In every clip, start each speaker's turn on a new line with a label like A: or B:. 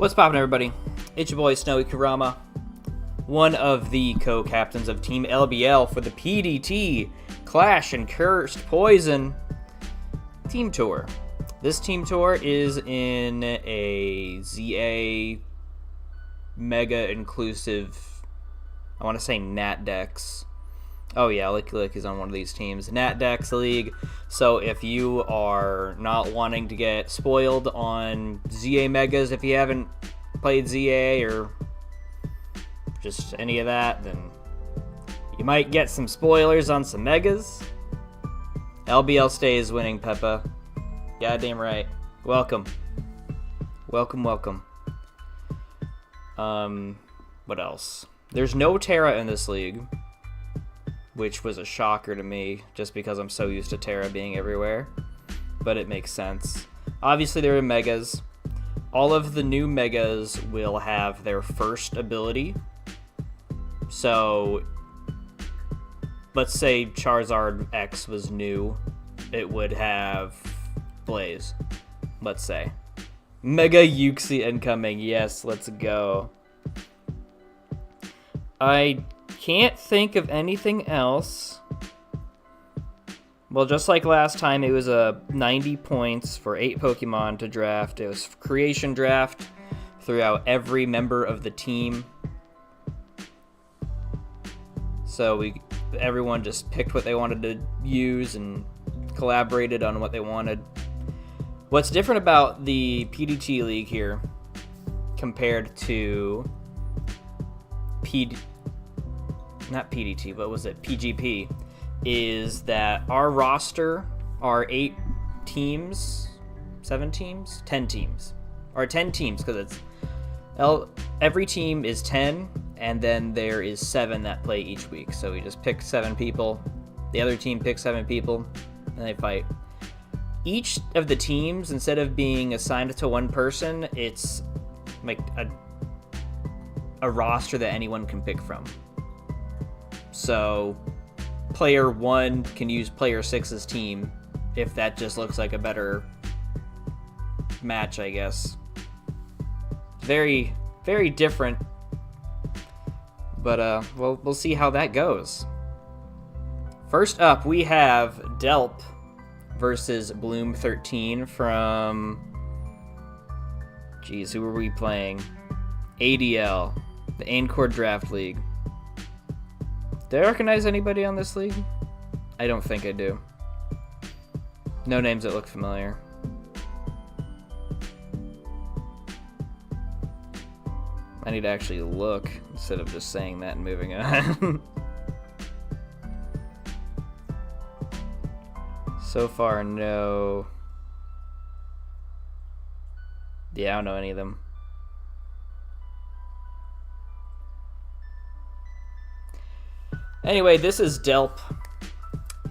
A: What's poppin', everybody? It's your boy Snowy Kurama, one of the co-captains of Team LBL for the PDT Clash and Cursed Poison team tour. This team tour is in a ZA mega inclusive, I want to say Natdex. Oh yeah, Lick is on one of these teams. Natdex League. So if you are not wanting to get spoiled on ZA Megas, if you haven't played ZA or just any of that, then you might get some spoilers on some Megas. LBL stays winning, Peppa. Goddamn right. Welcome. Welcome. What else? There's no Terra in this league, which was a shocker to me, just because I'm so used to Terra being everywhere. But it makes sense. Obviously, there are Megas. All of the new Megas will have their first ability. So, let's say Charizard X was new. It would have Blaze, let's say. Mega Yuxi incoming. Yes, let's go. I can't think of anything else. Well, just like last time, it was 90 points for 8 Pokemon to draft. It was creation draft throughout every member of the team. So everyone just picked what they wanted to use and collaborated on what they wanted. What's different about the PDT League here compared to PGP, is that our roster are 8 teams, 7 teams, 10 teams, or 10 teams, because it's every team is 10, and then there is 7 that play each week. So we just pick 7 people, the other team picks 7 people, and they fight. Each of the teams, instead of being assigned to one person, it's like a roster that anyone can pick from. So player 1 can use player 6's team if that just looks like a better match, I guess. Very, very different. But we'll see how that goes. First up, we have Delp versus Bloom 13 from... Jeez, who are we playing? ADL, the Encore Draft League. Do I recognize anybody on this league? I don't think I do. No names that look familiar. I need to actually look instead of just saying that and moving on. So far, no. Yeah, I don't know any of them. Anyway, this is Delp.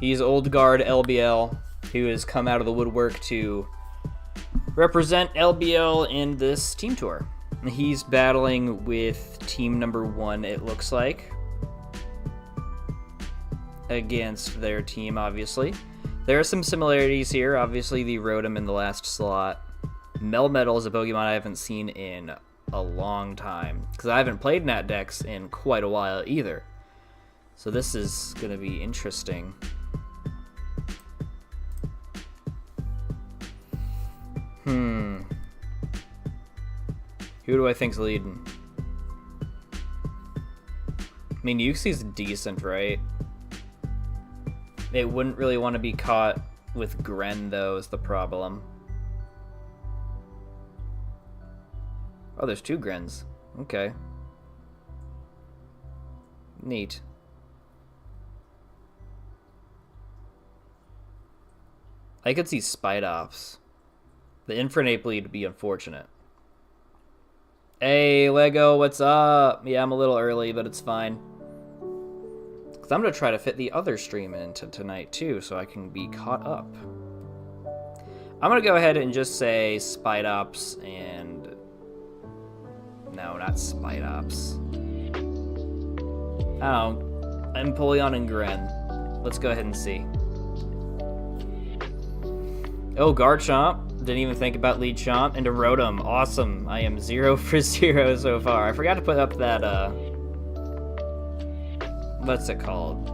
A: He's old guard LBL, who has come out of the woodwork to represent LBL in this team tour. He's battling with team number 1, it looks like, against their team, obviously. There are some similarities here. Obviously, they wrote him in the last slot. Melmetal is a Pokemon I haven't seen in a long time, because I haven't played Natdex in quite a while either. So this is going to be interesting. Who do I think's leading? I mean, Yuxi's decent, right? It wouldn't really want to be caught with Gren, though, is the problem. Oh, there's 2 Grens. Okay. Neat. I could see Spidops. The Infernape lead would be unfortunate. Hey, Lego, what's up? Yeah, I'm a little early, but it's fine. Because I'm going to try to fit the other stream into tonight, too, so I can be caught up. I'm going to go ahead and just say Spidops and... No, not Spidops. Oh, Empoleon and Gren. Let's go ahead and see. Oh, Garchomp. Didn't even think about lead chomp into Rotom. Awesome. I am 0 for 0 so far. I forgot to put up that, what's it called?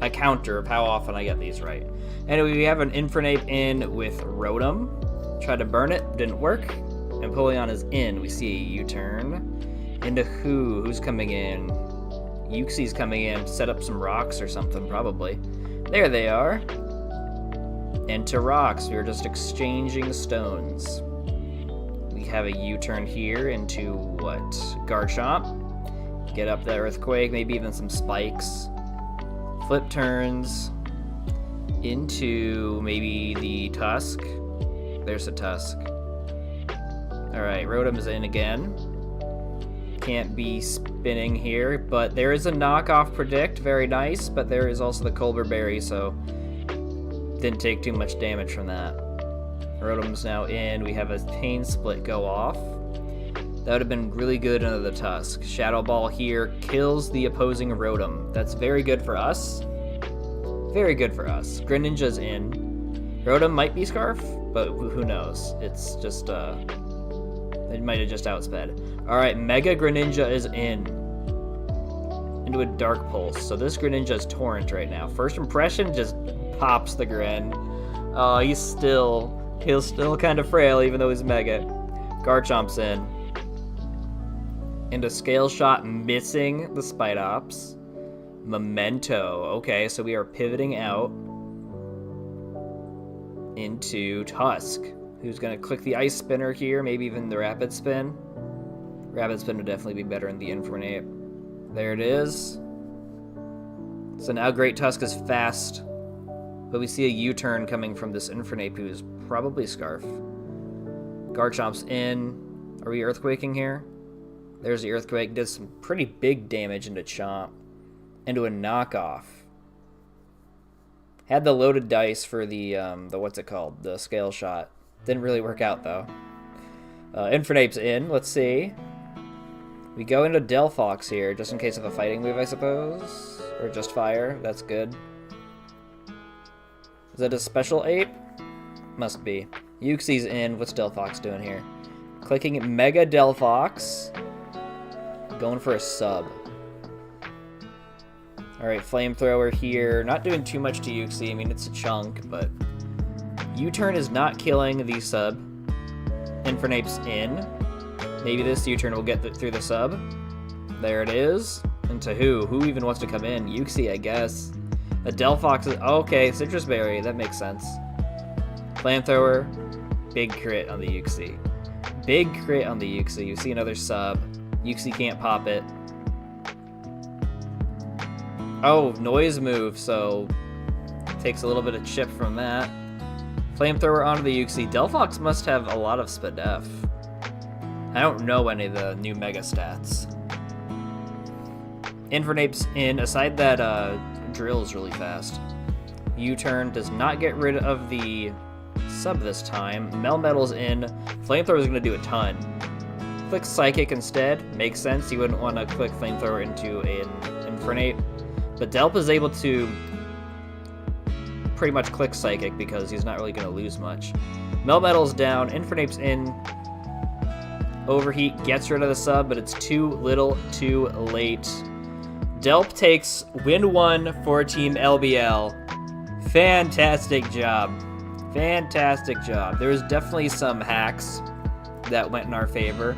A: A counter of how often I get these right. Anyway, we have an Infernape in with Rotom. Tried to burn it, didn't work. And Empoleon is in. We see a U-turn. Into who? Who's coming in? Uxie's coming in to set up some rocks or something, probably. There they are. Into rocks. We are just exchanging stones. We have a U-turn here into what? Garchomp. Get up that Earthquake, maybe even some spikes. Flip turns into maybe the Tusk. There's a Tusk. Alright, Rotom is in again. Can't be spinning here, but there is a knockoff predict. Very nice, but there is also the Colbur Berry, so didn't take too much damage from that. Rotom's now in. We have a Pain Split go off. That would have been really good under the Tusk. Shadow Ball here kills the opposing Rotom. That's very good for us. Very good for us. Greninja's in. Rotom might be Scarf, but who knows? It's just, it might have just outsped. Alright, Mega Greninja is in. Into a Dark Pulse. So this Greninja is Torrent right now. First impression just pops the Gren. Oh, he's still kind of frail even though he's Mega. Garchomp's in. Into Scale Shot, missing the Spidops. Memento. Okay, so we are pivoting out into Tusk, who's going to click the Ice Spinner here, maybe even the Rapid Spin. Rapid Spin would definitely be better in the Infernape. There it is. So now Great Tusk is fast, but we see a U-turn coming from this Infernape, who is probably Scarf. Garchomp's in. Are we Earthquaking here? There's the Earthquake. Did some pretty big damage into Chomp. Into a knockoff. Had the loaded dice for the what's it called? The Scale Shot. Didn't really work out, though. Infernape's in. Let's see. We go into Delphox here, just in case of a fighting move, I suppose. Or just fire. That's good. Is that a special ape? Must be. Uxie's in. What's Delphox doing here? Clicking Mega Delphox. Going for a sub. Alright, Flamethrower here. Not doing too much to Uxie. I mean, it's a chunk, but U-turn is not killing the sub. Infernape's in. Maybe this U-turn will get through the sub. There it is. Into who? Who even wants to come in? Uxie, I guess. A Delphox is... Okay, Citrus Berry. That makes sense. Flamethrower. Big crit on the Uxie. Big crit on the Uxie. You see another sub. Uxie can't pop it. Oh, noise move, so takes a little bit of chip from that. Flamethrower onto the Uxie. Delphox must have a lot of Spadef. I don't know any of the new Mega stats. Infernape's in. Aside that, Drill's really fast. U-turn does not get rid of the sub this time. Melmetal's in. Flamethrower is going to do a ton. Click Psychic instead. Makes sense. You wouldn't want to click Flamethrower into an Infernape. But Delp is able to pretty much click Psychic because he's not really going to lose much. Melmetal's down. Infernape's in. Overheat gets rid of the sub, but it's too little, too late. Delp takes win 1 for Team LBL. Fantastic job. Fantastic job. There was definitely some hacks that went in our favor,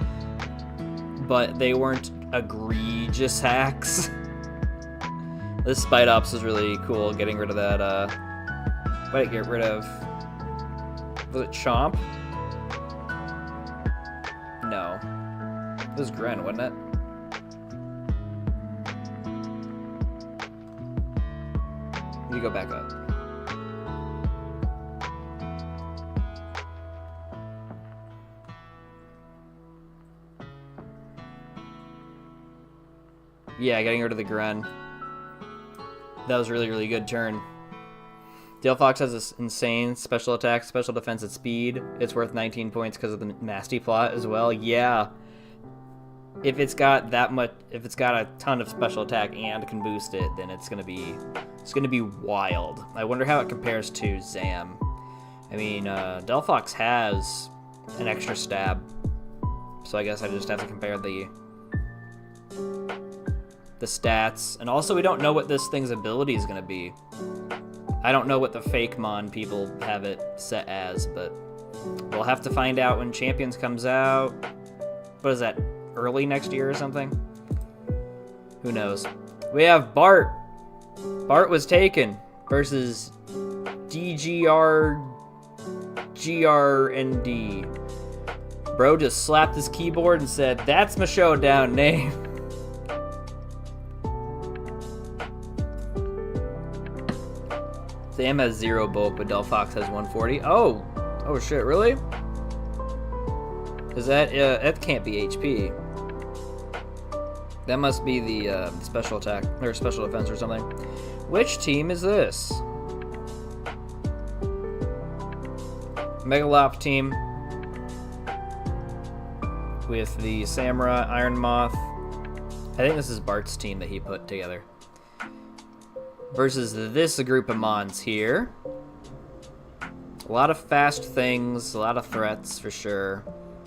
A: but they weren't egregious hacks. This Spidops is really cool, getting rid of that, what did it get rid of? Was it Chomp? No. It was Gren, wasn't it? You go back up. Yeah, getting rid of the Gren. That was a really, really good turn. Delphox has this insane special attack, special defense at speed. It's worth 19 points because of the nasty plot as well. Yeah. If it's got that much, if it's got a ton of special attack and can boost it, then it's gonna be wild. I wonder how it compares to Zam. I mean, Delphox has an extra stab, so I guess I just have to compare the stats. And also, we don't know what this thing's ability is going to be. I don't know what the fake Mon people have it set as, but we'll have to find out when Champions comes out. What is that, early next year or something? Who knows? We have Bart. Bart was taken versus DGRGRND. Bro just slapped his keyboard and said, "That's my showdown name." Sam has 0 bulk, but Delphox has 140. Oh shit, really? Is that can't be HP. That must be the special attack or special defense or something. Which team is this? Megalop team with the Samurai, Iron Moth. I think this is Bart's team that he put together. Versus this group of Mons here. A lot of fast things, a lot of threats for sure.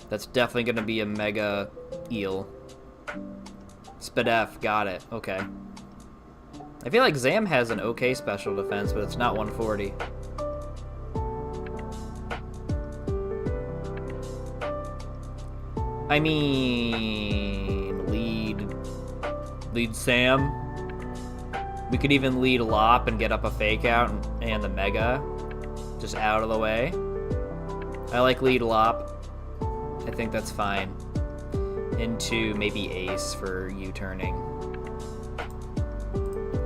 A: That's definitely going to be a Mega Eel. Spadef, got it. Okay. I feel like Zam has an okay special defense, but it's not 140. I mean, lead Sam. We could even lead Lop and get up a fake out and the Mega just out of the way. I like lead Lop. I think that's fine. Into maybe Ace for U-turning.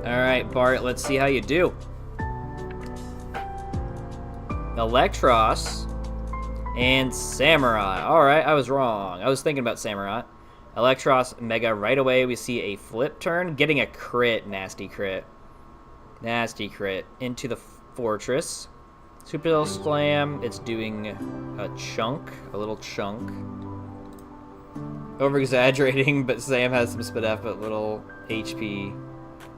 A: Alright, Bart, let's see how you do. Electros and Samurai. Alright, I was wrong. I was thinking about Samurai. Electros, Mega, right away we see a flip turn. Getting a crit, nasty crit. Nasty crit. Into the Fortress. Super Slam, it's doing a chunk, a little chunk. Over-exaggerating, but Sam has some Spadef, but little HP.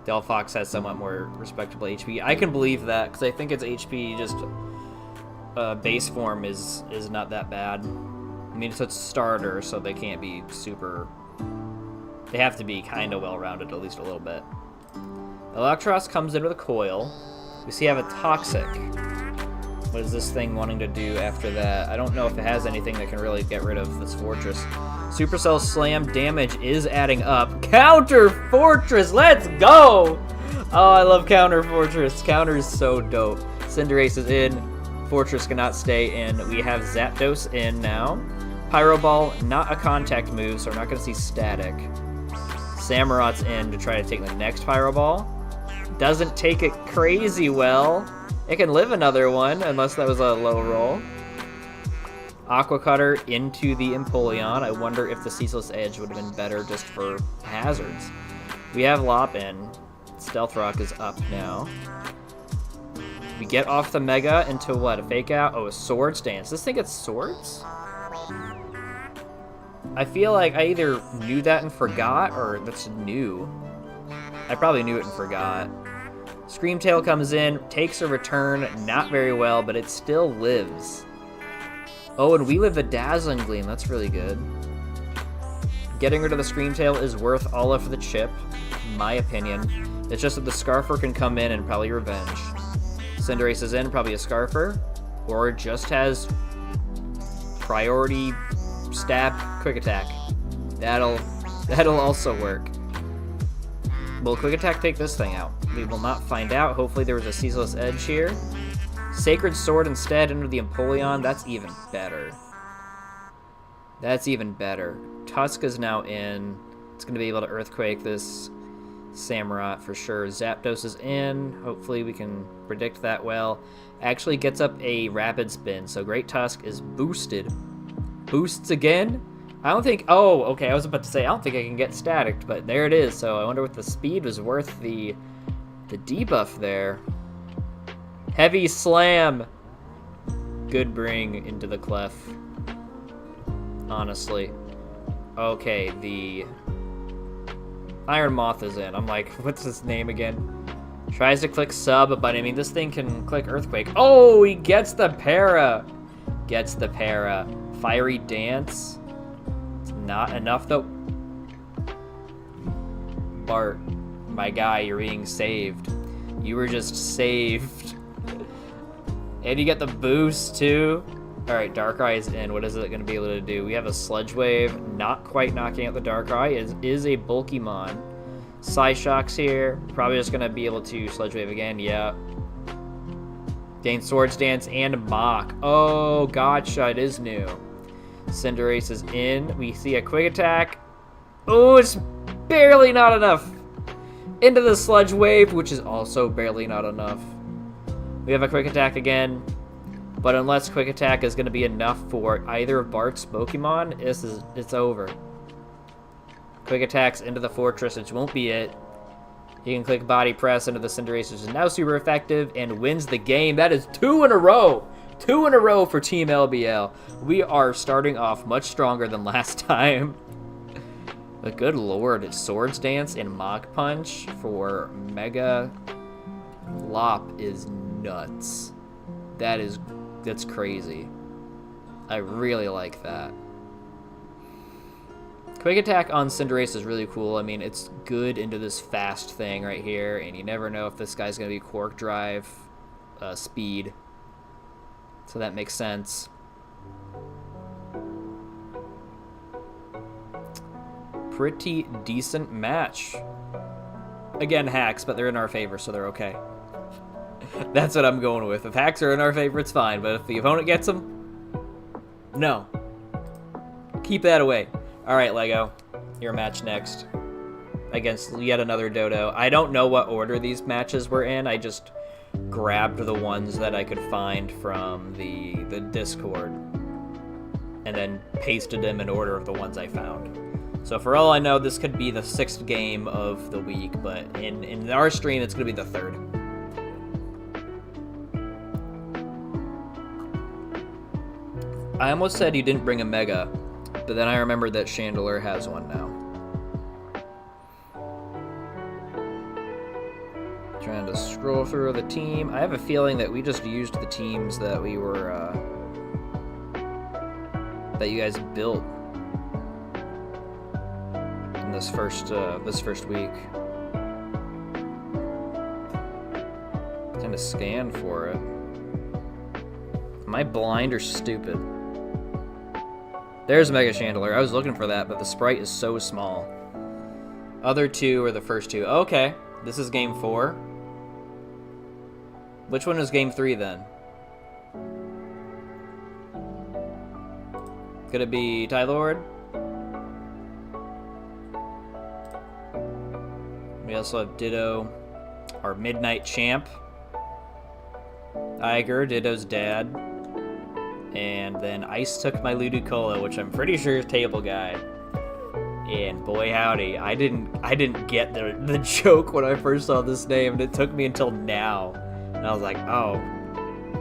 A: Delphox has somewhat more respectable HP. I can believe that, because I think its HP just base form is not that bad. I mean, it's a starter, so they can't be super... They have to be kind of well-rounded, at least a little bit. Electros comes in with a coil. We see I have a Toxic. What is this thing wanting to do after that? I don't know if it has anything that can really get rid of this Fortress. Supercell Slam damage is adding up. Counter Fortress, let's go! Oh, I love Counter Fortress. Counter is so dope. Cinderace is in. Fortress cannot stay in. We have Zapdos in now. Pyro Ball, not a contact move, so we're not going to see static. Samurot's in to try to take the next Pyro Ball. Doesn't take it crazy well. It can live another one, unless that was a low roll. Aqua Cutter into the Empoleon. I wonder if the Ceaseless Edge would have been better just for hazards. We have Lop in. Stealth Rock is up now. We get off the Mega into what? A Fake Out? Oh, a Swords Dance. This thing gets Swords? I feel like I either knew that and forgot, or that's new. I probably knew it and forgot. Screamtail comes in, takes a return, not very well, but it still lives. Oh, and we live a Dazzling Gleam, that's really good. Getting rid of the Screamtail is worth all of the chip, in my opinion. It's just that the Scarfer can come in and probably revenge. Cinderace is in, probably a Scarfer, or just has priority stab quick attack. That'll also work. Will quick attack take this thing out? We will not find out. Hopefully there was a Ceaseless Edge here. Sacred Sword instead into the Empoleon. That's even better. That's even better. Tusk is now in. It's going to be able to Earthquake this Samurott for sure. Zapdos is in. Hopefully we can predict that well. Actually gets up a Rapid Spin. So Great Tusk is boosted. Boosts again. I don't think... Oh, okay. I was about to say, I don't think I can get static, but there it is. So I wonder what the speed was worth the debuff there. Heavy Slam. Good bring into the Clef. Honestly. Okay, the Iron Moth is in. I'm like, what's his name again? Tries to click sub, but I mean, this thing can click earthquake. Oh, he gets the para. Gets the para. Fiery dance. It's not enough, though. Bart, my guy, you're being saved. You were just saved. And you get the boost, too. Alright, Darkrai is in. What is it going to be able to do? We have a Sludge Wave. Not quite knocking out the Darkrai. It is a Bulkymon. Psyshock's here. Probably just going to be able to Sludge Wave again. Yeah. Gain Swords Dance and Mach. Oh, gotcha. It is new. Cinderace is in. We see a Quick Attack. Oh, it's barely not enough. Into the Sludge Wave, which is also barely not enough. We have a Quick Attack again. But unless Quick Attack is going to be enough for either of Bart's Pokemon, it's over. Quick Attacks into the Fortress, which won't be it. You can click Body Press into the Cinderace, which is now super effective, and wins the game. That is 2 in a row. 2 in a row for Team LBL. We are starting off much stronger than last time. But good lord, it's Swords Dance and Mach Punch for Mega Lop is nuts. That's crazy. I really like that. Quick Attack on Cinderace is really cool. I mean, it's good into this fast thing right here, and you never know if this guy's going to be Quark Drive speed. So that makes sense. Pretty decent match. Again, hacks, but they're in our favor, so they're okay. That's what I'm going with. If hacks are in our favor, it's fine. But if the opponent gets them, no. Keep that away. All right, Lego. Your match next. Against yet another Dodo. I don't know what order these matches were in. I just grabbed the ones that I could find from the Discord. And then pasted them in order of the ones I found. So for all I know, this could be the 6th game of the week. But in our stream, it's going to be the 3rd. I almost said you didn't bring a Mega, but then I remembered that Chandelure has one now. Trying to scroll through the team. I have a feeling that we just used the teams that we were, that you guys built in this first week. Trying to scan for it. Am I blind or stupid? There's Mega Chandelure. I was looking for that, but the sprite is so small. Other two are the first two. Okay, this is game 4. Which one is game 3 then? Could it be Tylord? We also have Ditto, our Midnight Champ. Iger, Ditto's dad. And then Ice took my Ludicolo, which I'm pretty sure is Table Guy. And boy howdy, I didn't get the joke when I first saw this name, and it took me until now. And I was like, oh,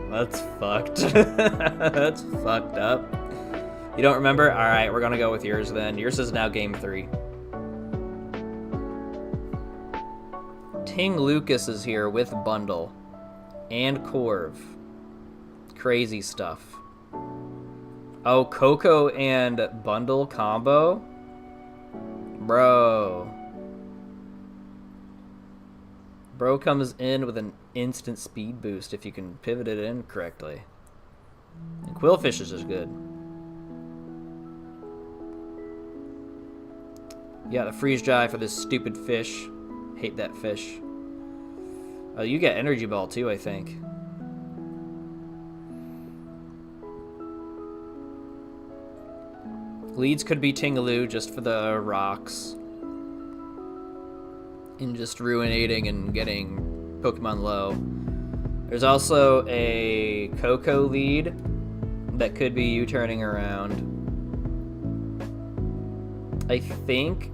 A: that's fucked. That's fucked up. You don't remember? Alright, we're gonna go with yours then. Yours is now game 3. Ting Lucas is here with Bundle. And Corv. Crazy stuff. Oh, Coco and Bundle combo? Bro. Bro comes in with an instant speed boost if you can pivot it in correctly. And Quillfish is just good. Yeah, the freeze dry for this stupid fish. Hate that fish. Oh, you get Energy Ball too, I think. Leads could be Tingaloo just for the rocks. And just ruinating and getting Pokemon low. There's also a Coco lead that could be you turning around. I think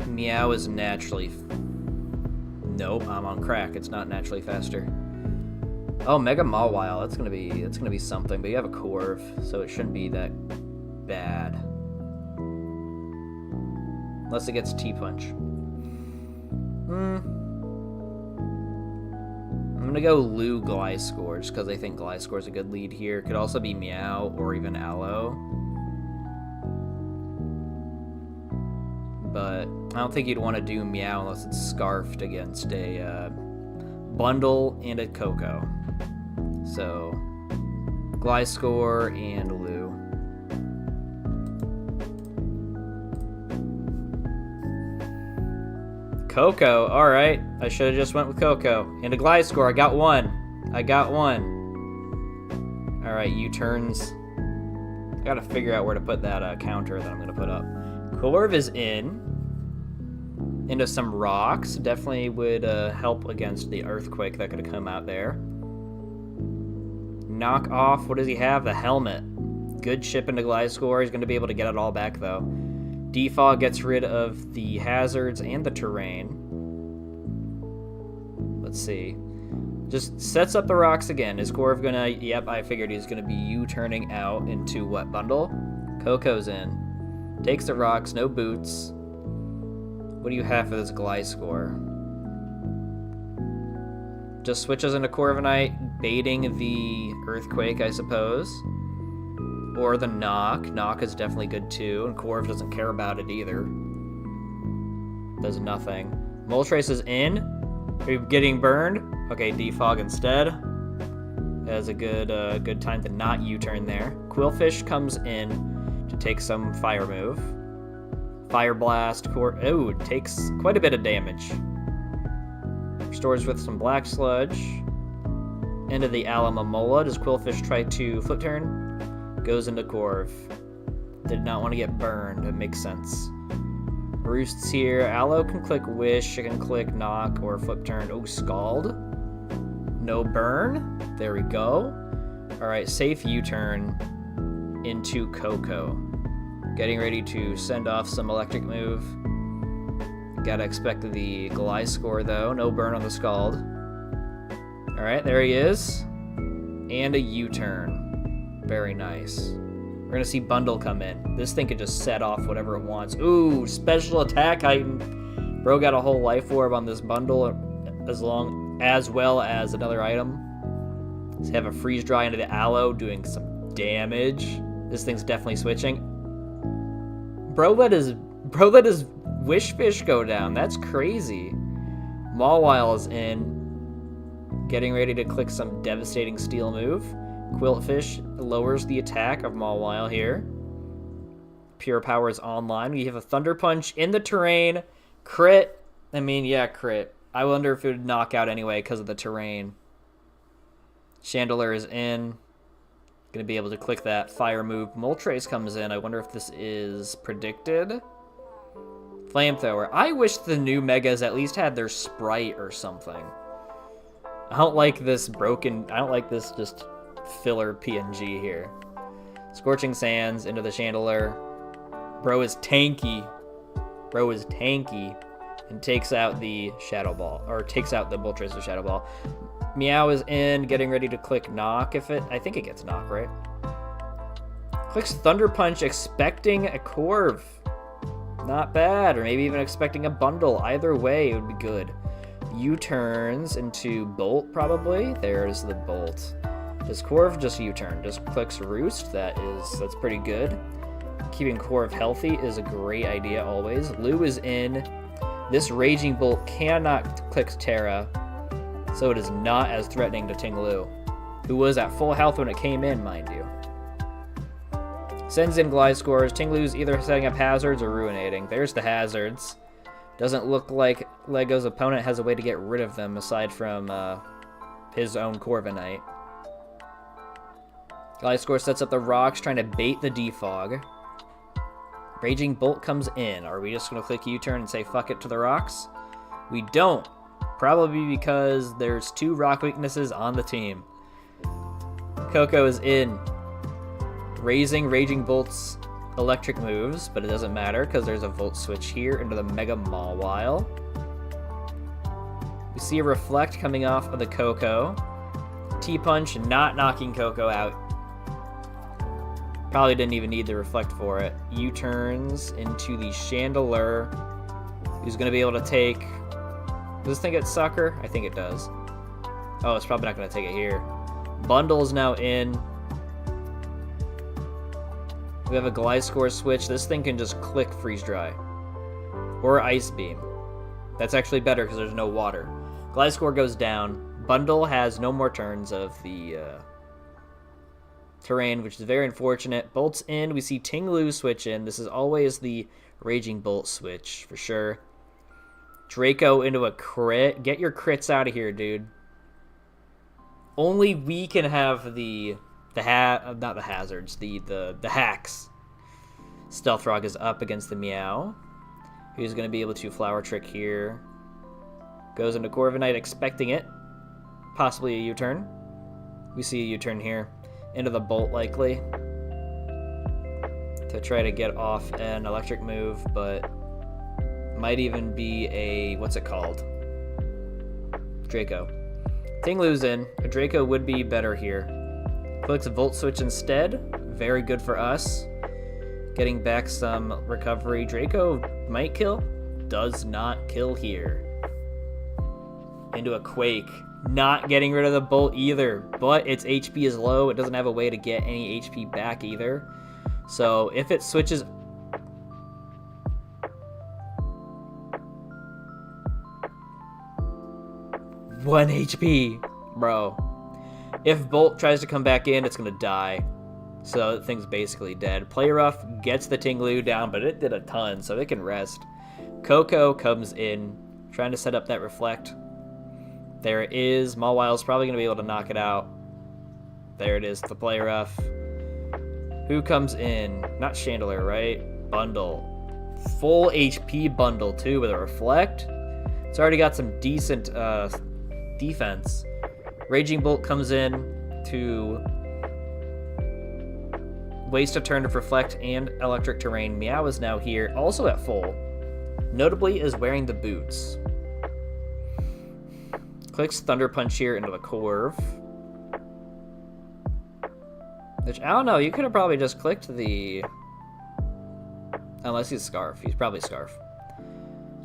A: Meow is naturally... Nope, I'm on crack. It's not naturally faster. Oh, Mega Mawile. That's gonna be something. But you have a Corv, so it shouldn't be that bad. Unless it gets T-Punch. going to go Lu Gliscor, just because I think Gliscor is a good lead here. Could also be Meow or even Aloe. But I don't think you'd want to do Meow unless it's scarfed against a Bundle and a Coco. So, Gliscor and Lu. Coco, alright. I should have just went with Coco. And a Gliscor, I got one. Alright, U-turns. I gotta figure out where to put that counter that I'm gonna put up. Corv is in. Into some rocks. Definitely would help against the earthquake that could have come out there. Knock off, what does he have? The helmet. Good chip into Gliscor. He's gonna be able to get it all back though. Defog gets rid of the hazards and the terrain. Let's see. Just sets up the rocks again. Is Corv gonna... Yep, I figured he's gonna be U-turning out into what bundle? Coco's in. Takes the rocks, no boots. What do you have for this Gliscor? Just switches into Corviknight, baiting the Earthquake, I suppose. Or the Knock. Knock is definitely good too, and Corv doesn't care about it either. Does nothing. Moltres is in. Are you getting burned? Okay, Defog instead. That's a good time to not U-turn there. Quillfish comes in to take some fire move. Fire Blast. Oh, it takes quite a bit of damage. Restores with some Black Sludge. Into the Alamomola. Does Quillfish try to flip turn? Goes into Corv. Did not want to get burned. It makes sense. Roosts here. Aloe can click Wish. It can click Knock or flip turn. Oh, Scald. No burn. There we go. Alright, safe U-turn into Coco. Getting ready to send off some electric move. Gotta expect the Gliscor though. No burn on the Scald. Alright, there he is. And a U-turn. Very nice. We're gonna see Bundle come in. This thing could just set off whatever it wants. Ooh, special attack heightened. Bro got a whole life orb on this bundle as well as another item. Let's have a freeze dry into the Aloe doing some damage. This thing's definitely switching. Bro let his Wish Fish go down. That's crazy. Mawile is in. Getting ready to click some devastating steel move. Quillfish lowers the attack of Mawile here. Pure Power is online. We have a Thunder Punch in the terrain. Crit. I mean, yeah, crit. I wonder if it would knock out anyway because of the terrain. Chandelure is in. Gonna be able to click that fire move. Moltres comes in. I wonder if this is predicted. Flamethrower. I wish the new Megas at least had their sprite or something. I don't like this just filler PNG here. Scorching Sands into the Chandelure. Bro is tanky. And takes out the Shadow Ball. Or takes out the Moltres with Shadow Ball. Meow is in, getting ready to click Knock I think it gets Knock, right? Clicks Thunder Punch, expecting a Corv. Not bad, or maybe even expecting a Bundle. Either way, it would be good. U-turns into Bolt, probably. There's the Bolt. Does Corv just U-turn? Just clicks Roost. That's pretty good. Keeping Corv healthy is a great idea always. Lu is in. This Raging Bolt cannot click Terra, so it is not as threatening to Ting Lu, who was at full health when it came in, mind you. Sends in Gliscors. Ting Lu's either setting up hazards or ruinating. There's the hazards. Doesn't look like Lego's opponent has a way to get rid of them aside from his own Corviknight. Gliscor sets up the rocks, trying to bait the Defog. Raging Bolt comes in. Are we just going to click U-turn and say fuck it to the rocks? We don't. Probably because there's 2 rock weaknesses on the team. Coco is in. Raising Raging Bolt's electric moves, but it doesn't matter because there's a Volt Switch here into the Mega Mawile. We see a Reflect coming off of the Coco. T-Punch not knocking Coco out. Probably didn't even need the Reflect for it. U-turns into the Chandelure. Who's going to be able to take... Does this thing get Sucker? I think it does. Oh, it's probably not going to take it here. Bundle is now in. We have a Gliscor switch. This thing can just click Freeze Dry. Or Ice Beam. That's actually better because there's no water. Gliscor goes down. Bundle has no more turns of the terrain, which is very unfortunate. Bolt's in. We see Ting-Lu switch in. This is always the Raging Bolt switch for sure. Draco into a crit. Get your crits out of here, dude. Only we can have not the hazards, the hacks. Stealth Rock is up against the Meow. Who's going to be able to Flower Trick here. Goes into Corviknight expecting it. Possibly a U-turn. We see a U-turn here. Into the Bolt likely. To try to get off an electric move, but might even be a, what's it called? Draco. Ting-Lu's in. A Draco would be better here. Clicks a Volt Switch instead. Very good for us. Getting back some recovery. Draco might kill. Does not kill here. Into a Quake. Not getting rid of the Bolt either. But its HP is low. It doesn't have a way to get any HP back either. So if it switches... One HP. Bro. If Bolt tries to come back in, it's going to die. So the thing's basically dead. Play Rough gets the Ting-Lu down, but it did a ton, so it can rest. Coco comes in, trying to set up that Reflect. There it is. Mawwile's probably going to be able to knock it out. There it is, the Play Rough. Who comes in? Not Chandelier, right? Bundle. Full HP Bundle, too, with a Reflect. It's already got some decent defense. Raging Bolt comes in to waste a turn of Reflect and Electric Terrain. Meow is now here, also at full. Notably is wearing the boots. Clicks Thunder Punch here into the Corv. Which, I don't know, you could have probably just clicked the... Unless he's Scarf. He's probably Scarf.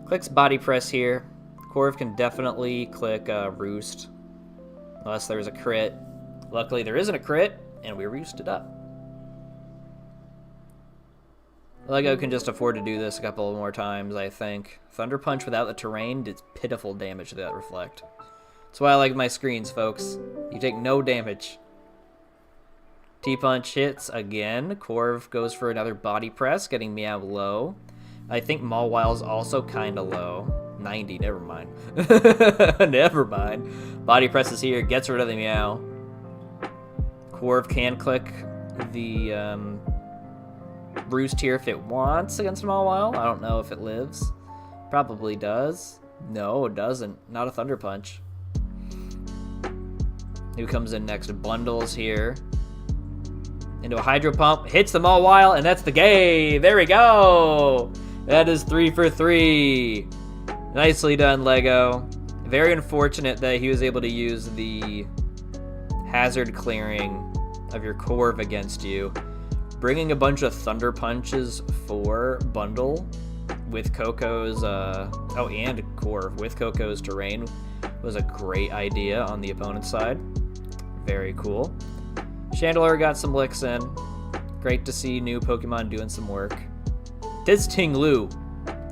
A: Clicks Body Press here. Corv can definitely click Roost. Unless there's a crit. Luckily there isn't a crit, and we roosted up. Lego can just afford to do this a couple more times, I think. Thunder Punch without the terrain did pitiful damage to that Reflect. That's why I like my screens, folks. You take no damage. T-Punch hits again. Corv goes for another Body Press, getting Meow low. I think Mawwile's also kind of low. 90, never mind. Never mind. Body Press is here, gets rid of the Meow. Corv can click the Roost here if it wants against Mawwile. I don't know if it lives. Probably does. No, it doesn't. Not a Thunder Punch. Who comes in next? Bundles here. Into a Hydro Pump. Hits the Mawwile, and that's the game. There we go. That is 3 for 3. Nicely done, Lego. Very unfortunate that he was able to use the hazard clearing of your Corv against you. Bringing a bunch of Thunder Punches for Bundle with Coco's, and Corv with Coco's Terrain was a great idea on the opponent's side. Very cool. Chandelier got some licks in. Great to see new Pokemon doing some work. This Ting-Lu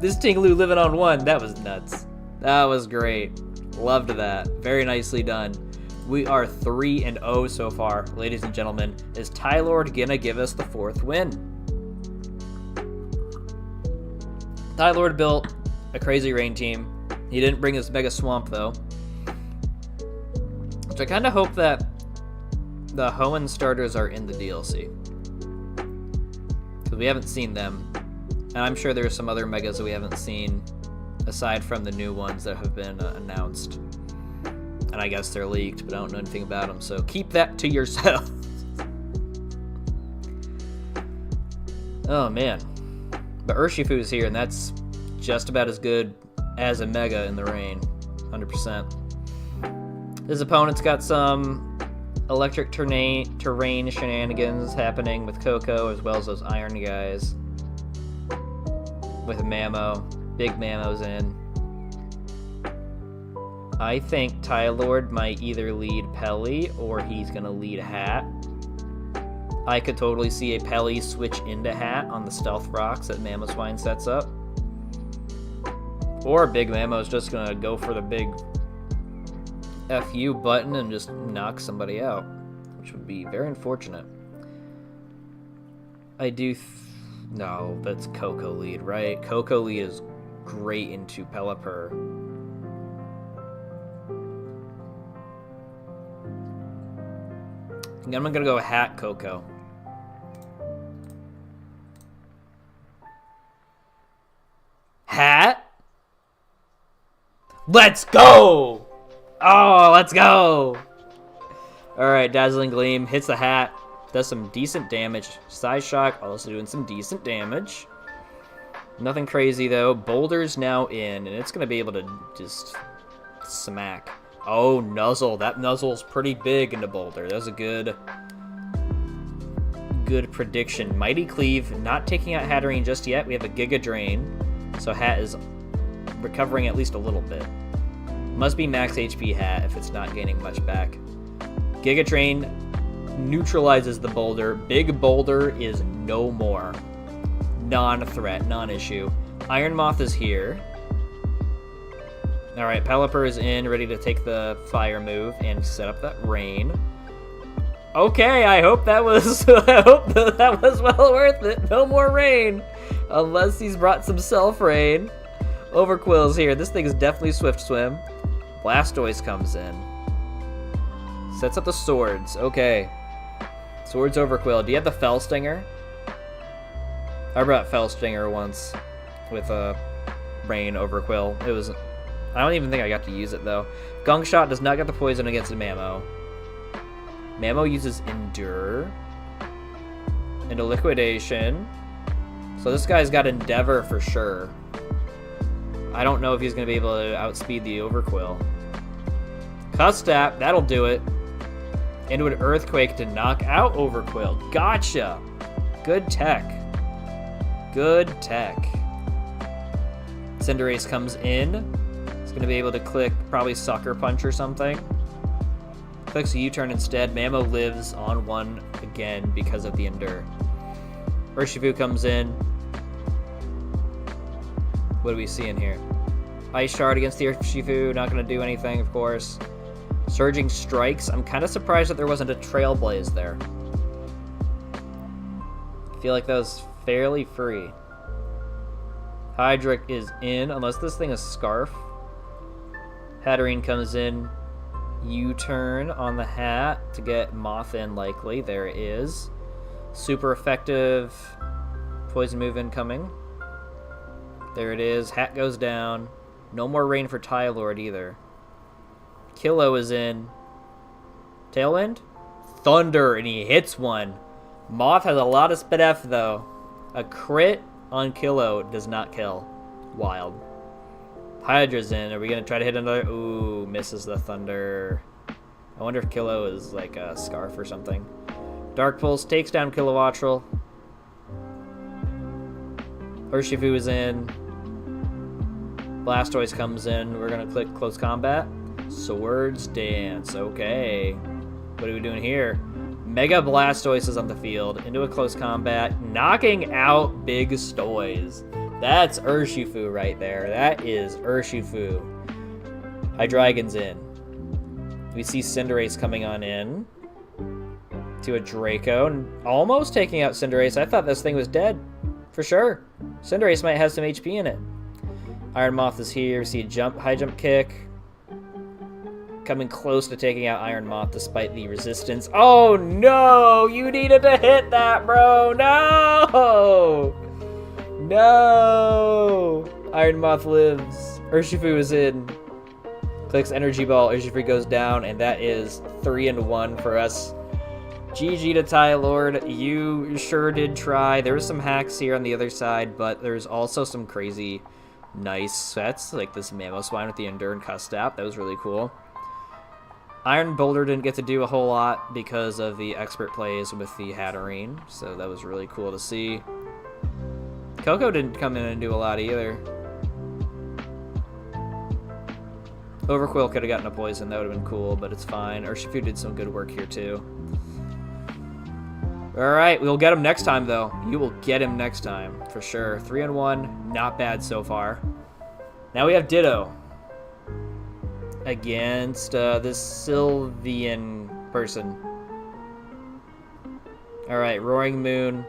A: living on 1. That was nuts. That was great. Loved that. Very nicely done. We are 3-0 so far, ladies and gentlemen. Is Tylord gonna give us the 4th win? Tylord built a crazy rain team. He didn't bring his Mega Swamp though. Which I kind of hope that the Hoenn starters are in the DLC. Because we haven't seen them. And I'm sure there's some other Megas that we haven't seen aside from the new ones that have been announced. And I guess they're leaked, but I don't know anything about them, so keep that to yourself. Oh, man. But Urshifu's here, and that's just about as good as a Mega in the rain. 100%. His opponent's got some electric terrain shenanigans happening with Coco, as well as those Iron guys. With Mamo. Big Mamo's in. I think Tylord might either lead Pelly or he's going to lead Hat. I could totally see a Pelly switch into Hat on the Stealth Rocks that Mamoswine sets up. Or Big Mammo's just going to go for the big FU button and just knock somebody out, which would be very unfortunate. I do... no, that's Coco lead, right? Coco lead is great into Pelipper. I'm going to go Hat Coco. Hat? Let's go! Oh, let's go! Alright, Dazzling Gleam hits the Hat. Does some decent damage. Side Shock also doing some decent damage. Nothing crazy though. Boulder's now in, and it's going to be able to just smack. Oh, Nuzzle. That Nuzzle's pretty big into Boulder. That was a good prediction. Mighty Cleave, not taking out Hatterene just yet. We have a Giga Drain, so Hat is recovering at least a little bit. Must be max HP Hat if it's not gaining much back. Giga Drain neutralizes the Boulder. Big Boulder is no more. Non-threat, non-issue. Iron Moth is here. Alright, Pelipper is in, ready to take the fire move and set up that rain. Okay, I hope that was that was well worth it. No more rain. Unless he's brought some self-rain. Overquill's here. This thing is definitely Swift Swim. Blastoise comes in. Sets up the swords. Okay. Swords Overquill. Do you have the Fell Stinger? I brought Fell Stinger once with a Rain Overquill. It was... I don't even think I got to use it, though. Gunk Shot does not get the poison against the Mammo. Mammo uses Endure. Into Liquidation. So this guy's got Endeavor for sure. I don't know if he's going to be able to outspeed the Overquill. Custap, that'll do it. Into an Earthquake to knock out Overquill. Gotcha! Good tech. Good tech. Cinderace comes in. It's going to be able to click probably Sucker Punch or something. Clicks a U-turn instead. Mammo lives on one again because of the Endure. Urshifu comes in. What do we see in here? Ice Shard against the Urshifu. Not going to do anything, of course. Surging Strikes. I'm kind of surprised that there wasn't a Trailblaze there. I feel like that was fairly free. Hydric is in, unless this thing is Scarf. Hatterene comes in. U-turn on the Hat to get Moth in likely. There it is. Super effective poison move incoming. There it is. Hat goes down. No more rain for Tylord either. Kilo is in. Tailwind? Thunder, and he hits one. Moth has a lot of SpDef though. A crit on Kilo does not kill. Wild. Hydra's in. Are we going to try to hit another? Ooh, misses the Thunder. I wonder if Kilo is like a Scarf or something. Dark Pulse takes down Kilowattrel. Urshifu is in. Blastoise comes in. We're going to click Close Combat. Swords Dance. Okay. What are we doing here? Mega Blastoise is on the field. Into a Close Combat. Knocking out Big Stoise. That's Urshifu right there. That is Urshifu. Hydreigon's in. We see Cinderace coming on in. To a Draco. And almost taking out Cinderace. I thought this thing was dead. For sure. Cinderace might have some HP in it. Iron Moth is here. We see a high jump kick. Coming close to taking out Iron Moth despite the resistance. Oh no! You needed to hit that, bro! No! No! Iron Moth lives. Urshifu is in. Clicks Energy Ball. Urshifu goes down, and that is 3-1 for us. GG to Tylord. You sure did try. There was some hacks here on the other side, but there's also some crazy nice sets, like this Mamoswine with the Endure and Custap. That was really cool. Iron Boulder didn't get to do a whole lot because of the expert plays with the Hatterene, so that was really cool to see. Coco didn't come in and do a lot either. Overquill could have gotten a poison. That would have been cool, but it's fine. Urshifu did some good work here, too. Alright, we'll get him next time, though. You will get him next time, for sure. 3-1, not bad so far. Now we have Ditto. Against this Sylveon person. Alright, Roaring Moon.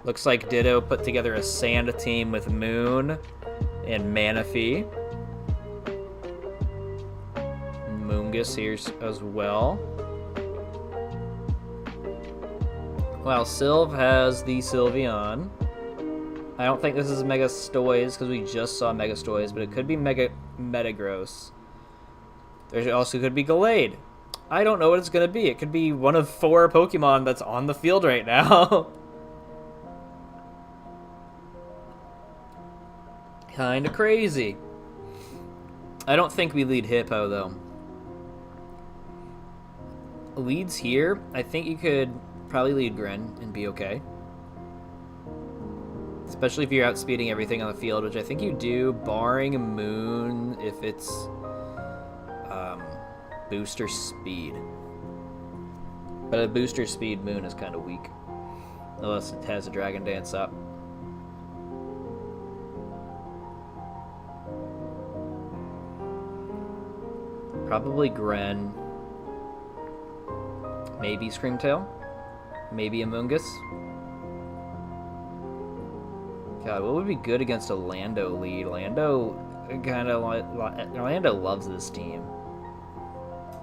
A: Looks like Ditto put together a sand team with Moon and Manaphy. Moongus here as well. Wow, Sylve has the Sylveon. I don't think this is Mega Stoys because we just saw Mega Stoys, but it could be Mega Metagross. There also could be Gallade. I don't know what it's going to be. It could be one of 4 Pokemon that's on the field right now. Kinda crazy. I don't think we lead Hippo, though. Leads here, I think you could probably lead Gren and be okay. Especially if you're outspeeding everything on the field, which I think you do, barring Moon if it's booster speed. But a booster speed Moon is kind of weak. Unless it has a Dragon Dance up. Probably Gren. Maybe Screamtail. Maybe a Moongus. God, what would be good against a Lando lead? Lando loves this team.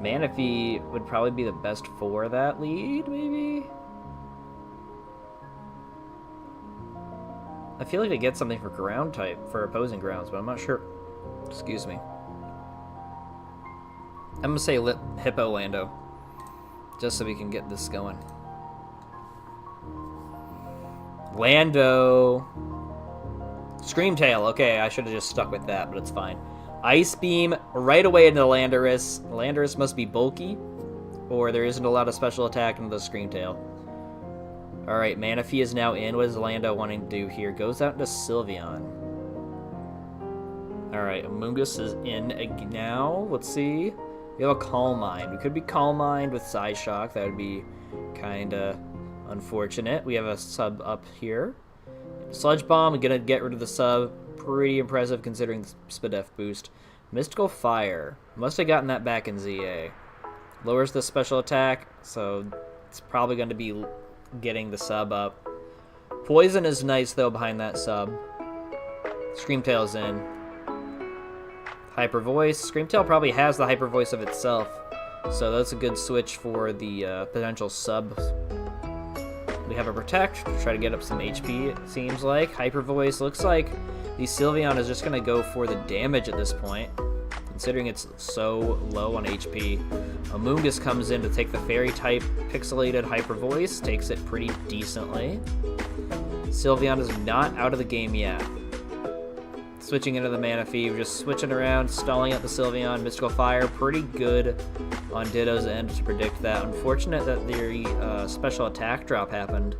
A: Manaphy would probably be the best for that lead, maybe? I feel like I get something for ground type, for opposing grounds, but I'm not sure. Excuse me. I'm gonna say Hippo Lando, just so we can get this going. Lando. Screamtail. Okay, I should have just stuck with that, but it's fine. Ice Beam right away into Landorus. Landorus must be bulky, or there isn't a lot of special attack into the Screamtail. Alright, Manaphy is now in. What is Lando wanting to do here? Goes out into Sylveon. Alright, Amoonguss is in now. Let's see. We have a Calm Mind. We could be Calm Mind with Psyshock. That would be kind of unfortunate. We have a sub up here. Sludge Bomb, I'm going to get rid of the sub. Pretty impressive considering the Spadef boost. Mystical Fire. Must have gotten that back in ZA. Lowers the special attack, so it's probably going to be getting the sub up. Poison is nice, though, behind that sub. Screamtail's in. Hyper Voice. Screamtail probably has the Hyper Voice of itself, so that's a good switch for the potential sub. We have a Protect to try to get up some HP, it seems like. Hyper Voice. Looks like the Sylveon is just going to go for the damage at this point, considering it's so low on HP. Amoonguss comes in to take the Fairy-type pixelated Hyper Voice, takes it pretty decently. Sylveon is not out of the game yet. Switching into the Manaphy, we're just switching around, stalling out the Sylveon. Mystical Fire, pretty good on Ditto's end to predict that. Unfortunate that the special attack drop happened.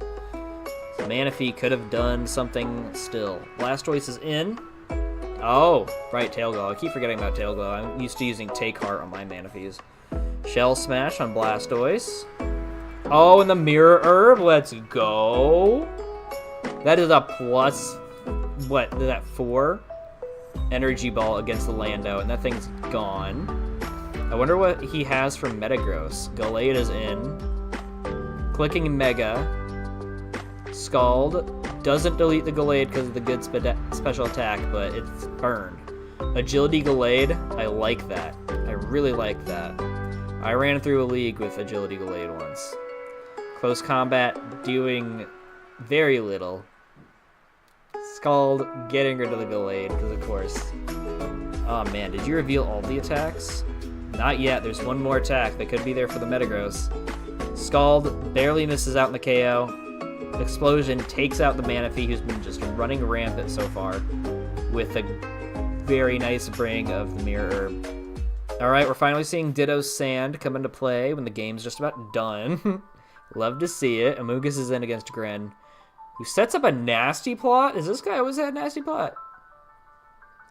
A: So Manaphy could have done something still. Blastoise is in. Oh, right, Tail Glow. I keep forgetting about Tail Glow. I'm used to using Take Heart on my Manaphys. Shell Smash on Blastoise. Oh, and the Mirror Herb. Let's go. That is a plus, what, is that 4? Energy Ball against the Lando, and that thing's gone. I wonder what he has for Metagross. Gallade is in. Clicking Mega. Scald. Doesn't delete the Gallade because of the good special attack, but it's burned. Agility Gallade. I like that. I really like that. I ran through a league with Agility Gallade once. Close Combat doing very little. Scald, getting rid of the Gallade, because of course. Oh man, did you reveal all the attacks? Not yet, there's one more attack that could be there for the Metagross. Scald barely misses out in the KO. Explosion takes out the Manaphy, who's been just running rampant so far, with a very nice bring of the Mirror Herb. Alright, we're finally seeing Ditto's Sand come into play when the game's just about done. Love to see it. Amoonguss is in against Gren, who sets up a nasty plot. Is this guy always had a nasty plot?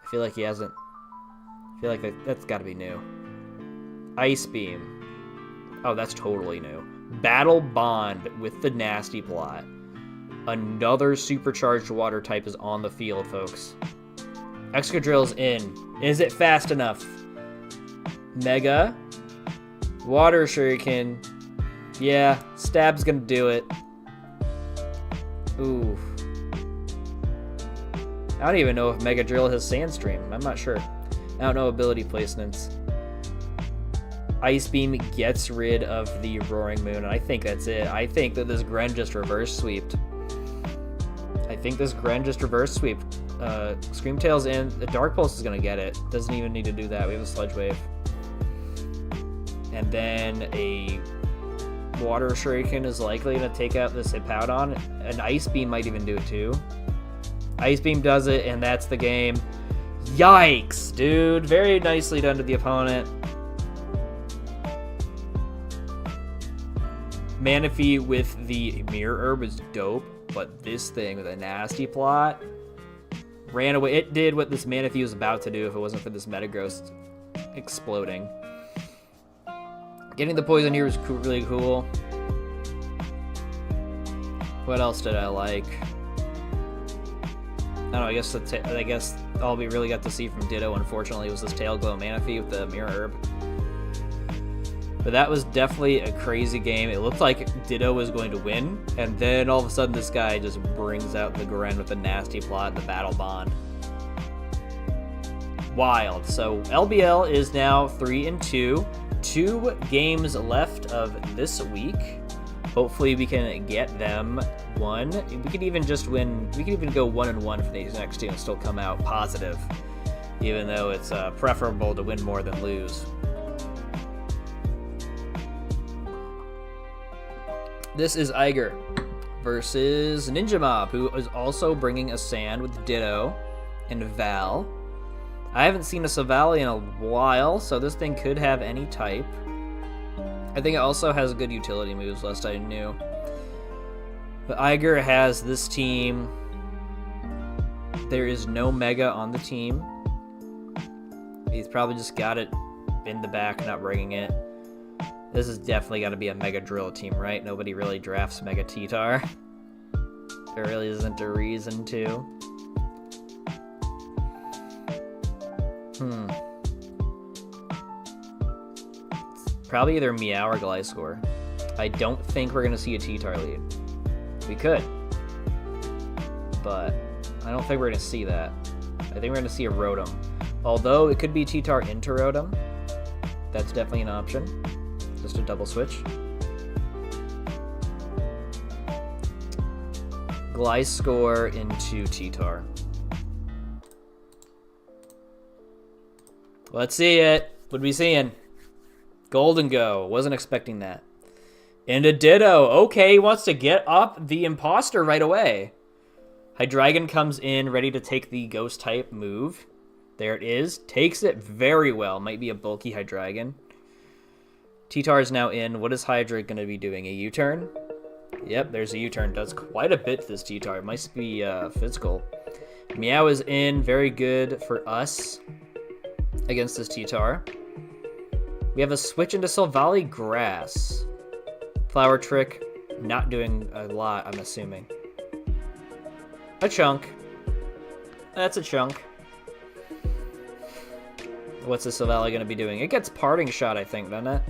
A: I feel like he hasn't. I feel like that's got to be new. Ice Beam. Oh, that's totally new. Battle Bond with the Nasty Plot. Another supercharged water type is on the field, folks. Excadrill's in. Is it fast enough? Mega. Water Shuriken. Yeah, Stab's gonna do it. Ooh. I don't even know if Mega Drill has Sandstream. I'm not sure. I don't know ability placements. Ice Beam gets rid of the Roaring Moon, and I think that's it. I think that this Gren just reverse sweeped. Screamtail's in. The Dark Pulse is going to get it. Doesn't even need to do that. We have a Sludge Wave. And then a Water Shuriken is likely to take out this Hippowdon. An Ice Beam might even do it too. Ice Beam does it, and that's the game. Yikes, dude. Very nicely done to the opponent. Manaphy with the Mirror Herb is dope, but this thing with a Nasty Plot ran away. It did what this Manaphy was about to do if it wasn't for this Metagross exploding. Getting the poison here was really cool. What else did I like? I don't know, I guess all we really got to see from Ditto, unfortunately, was this Tail Glow Manaphy with the Mirror Herb. But that was definitely a crazy game. It looked like Ditto was going to win, and then all of a sudden this guy just brings out the Gren with the Nasty Plot and the Battle Bond. Wild. So LBL is now 3-2. 2 games left of this week. Hopefully we can get them one. We could even just win. We could even go 1-1 for these next 2 and still come out positive, even though it's preferable to win more than lose. This is Iger versus Ninja Mob, who is also bringing a Sand with Ditto and Val. I haven't seen a Savali in a while, so this thing could have any type. I think it also has good utility moves, lest I knew. But Iger has this team. There is no Mega on the team. He's probably just got it in the back, not bringing it. This is definitely got to be a Mega Drill team, right? Nobody really drafts Mega T-Tar. There really isn't a reason to. Probably either Meow or Gliscor. I don't think we're going to see a T-Tar lead. We could. But I don't think we're going to see that. I think we're going to see a Rotom. Although it could be T-Tar into Rotom. That's definitely an option. Just a double switch. Gliscor into T-Tar. Let's see it. What are we seeing? Golden Go. Wasn't expecting that. Into Ditto. Okay, he wants to get up the Imposter right away. Hydreigon comes in, ready to take the Ghost type move. There it is. Takes it very well. Might be a bulky Hydreigon. T-Tar is now in. What is Hydra going to be doing? A U-turn? Yep, there's a U-turn. Does quite a bit to this T-Tar. It must be physical. Meow is in. Very good for us against this T-Tar. We have a switch into Silvally Grass. Flower Trick, not doing a lot, I'm assuming. A chunk. That's a chunk. What's the Silvally going to be doing? It gets Parting Shot, I think, doesn't it?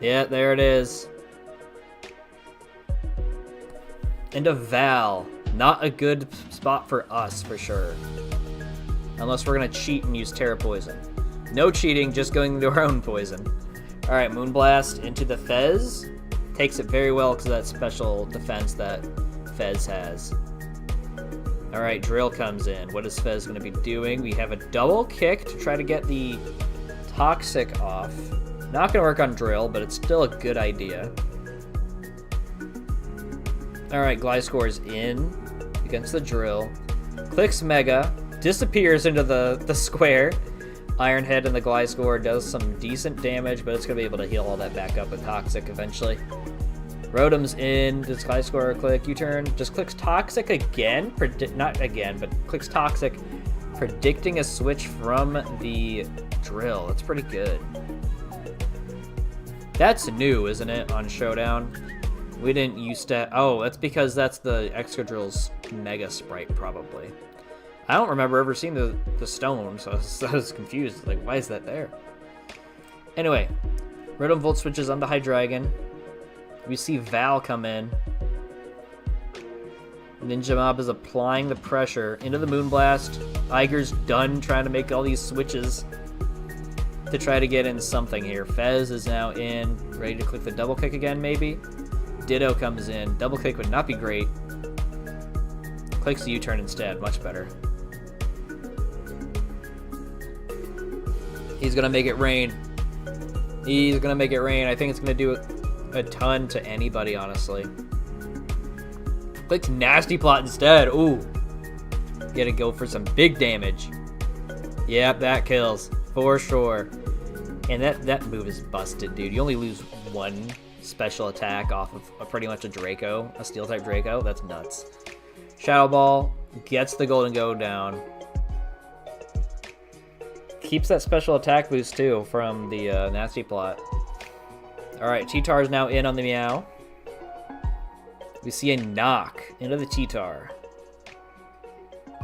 A: Yeah, there it is. Into Val. Not a good spot for us, for sure. Unless we're going to cheat and use Terra Poison. No cheating, just going into our own poison. Alright, Moonblast into the Fez. Takes it very well because of that special defense that Fez has. Alright, Drill comes in. What is Fez going to be doing? We have a double kick to try to get the Toxic off. Not going to work on Drill, but it's still a good idea. Alright, Gliscor's in against the Drill. Clicks Mega. Disappears into the square. Iron Head and the Gliscor does some decent damage, but it's going to be able to heal all that back up with Toxic eventually. Rotom's in. Does Gliscor click U-turn? Just clicks Toxic again. Not again, but clicks Toxic. Predicting a switch from the drill. That's pretty good. That's new, isn't it, on Showdown? We didn't used to... Oh, that's because that's the Excadrill's Mega Sprite, probably. I don't remember ever seeing the stone, so I was confused. Like, why is that there? Anyway, Rotom Volt switches onto Hydreigon. We see Val come in. Ninja Mob is applying the pressure into the Moonblast. Iger's done trying to make all these switches to try to get in something here. Fez is now in, ready to click the double kick again, maybe. Ditto comes in. Double kick would not be great. Clicks the U-turn instead, much better. He's gonna make it rain. He's gonna make it rain. I think it's gonna do a ton to anybody, honestly. Clicks Nasty Plot instead. Ooh. Gotta go for some big damage. Yep, that kills. For sure. And that move is busted, dude. You only lose one special attack off of pretty much a Draco. A Steel-type Draco. That's nuts. Shadow Ball gets the Golden Go down. Keeps that special attack boost, too, from the Nasty Plot. Alright, T-Tar is now in on the Meow. We see a knock into the T-Tar.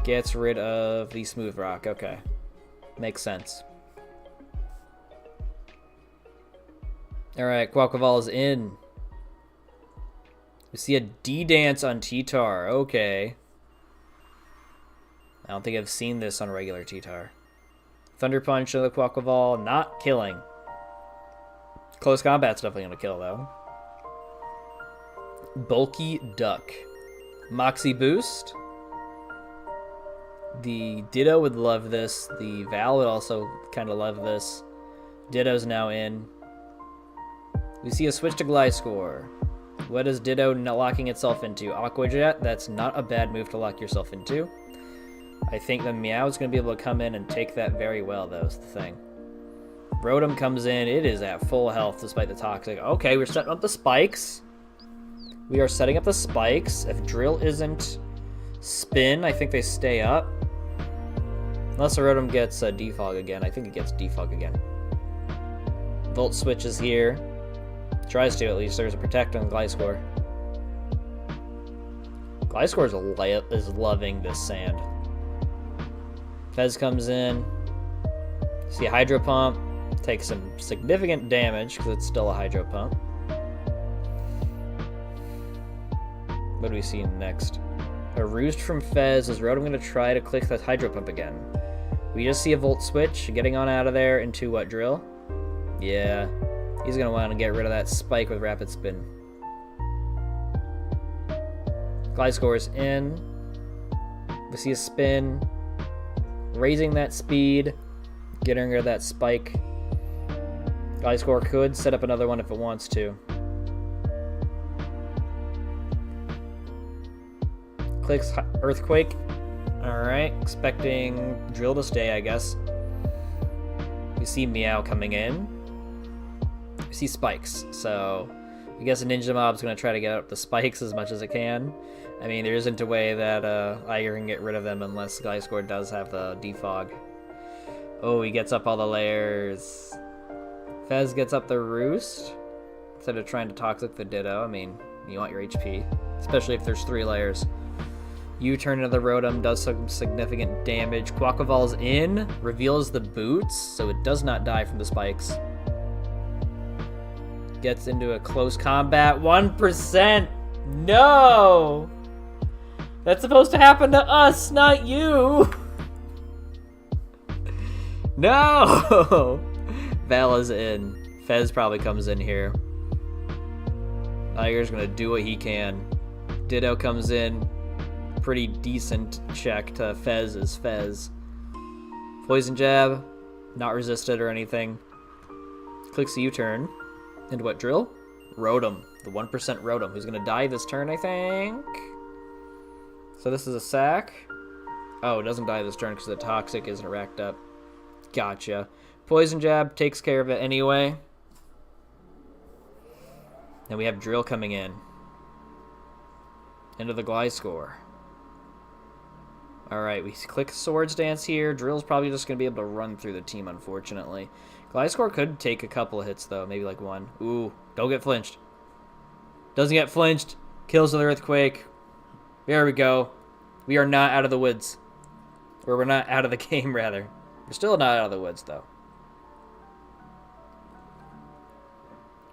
A: Gets rid of the Smooth Rock. Okay. Makes sense. Alright, Quaquaval is in. We see a D-Dance on T-Tar. Okay. I don't think I've seen this on regular T-Tar. Thunder Punch on the Quaquaval. Not killing. Close Combat's definitely going to kill, though. Bulky Duck. Moxie Boost. The Ditto would love this. The Val would also kind of love this. Ditto's now in. We see a switch to Gliscor. What is Ditto locking itself into? Aqua Jet. That's not a bad move to lock yourself into. I think the Meow is going to be able to come in and take that very well, though, is the thing. Rotom comes in. It is at full health despite the Toxic. Okay, we're setting up the spikes. We are setting up the spikes. If Drill isn't Spin, I think they stay up. Unless the Rotom gets Defog again. I think it gets Defog again. Volt Switch is here. Tries to, at least. There's a Protect on Gliscor. Gliscor is loving this sand. Fez comes in. See a Hydro Pump. Takes some significant damage because it's still a Hydro Pump. What do we see next? A Roost from Fez. Is Rotom going to try to click that Hydro Pump again? We just see a Volt Switch getting on out of there into what, Drill? Yeah. He's going to want to get rid of that Spike with Rapid Spin. Gliscor's in. We see a Spin. Raising that speed. Getting rid of that Spike. Gliscor could set up another one if it wants to. Clicks Earthquake. Alright, expecting Drill to stay, I guess. We see Meow coming in. We see Spikes, so I guess a Ninja Mob's going to try to get up the Spikes as much as it can. I mean, there isn't a way that Iger can get rid of them unless Gliscor does have the Defog. Oh, he gets up all the layers. Fez gets up the Roost instead of trying to Toxic the Ditto. I mean, you want your HP, especially if there's 3 layers. U-turn into the Rotom, does some significant damage. Quaquaval's in, reveals the boots, so it does not die from the spikes. Gets into a close combat. 1%! No! That's supposed to happen to us, not you! No! Vala's in. Fez probably comes in here. Iger's gonna do what he can. Ditto comes in. Pretty decent check to Fez is Fez. Poison Jab. Not resisted or anything. Clicks the U-turn. And what, Drill? Rotom. The 1% Rotom, who's gonna die this turn, I think. So this is a sack. Oh, it doesn't die this turn because the Toxic isn't racked up. Gotcha. Poison Jab takes care of it anyway. And we have Drill coming in. Into the Gliscor. Alright, we click Swords Dance here. Drill's probably just going to be able to run through the team, unfortunately. Gliscor could take a couple of hits, though. Maybe like one. Ooh, don't get flinched. Doesn't get flinched. Kills with Earthquake. There we go. We are not out of the woods. Or we're not out of the game, rather. We're still not out of the woods, though.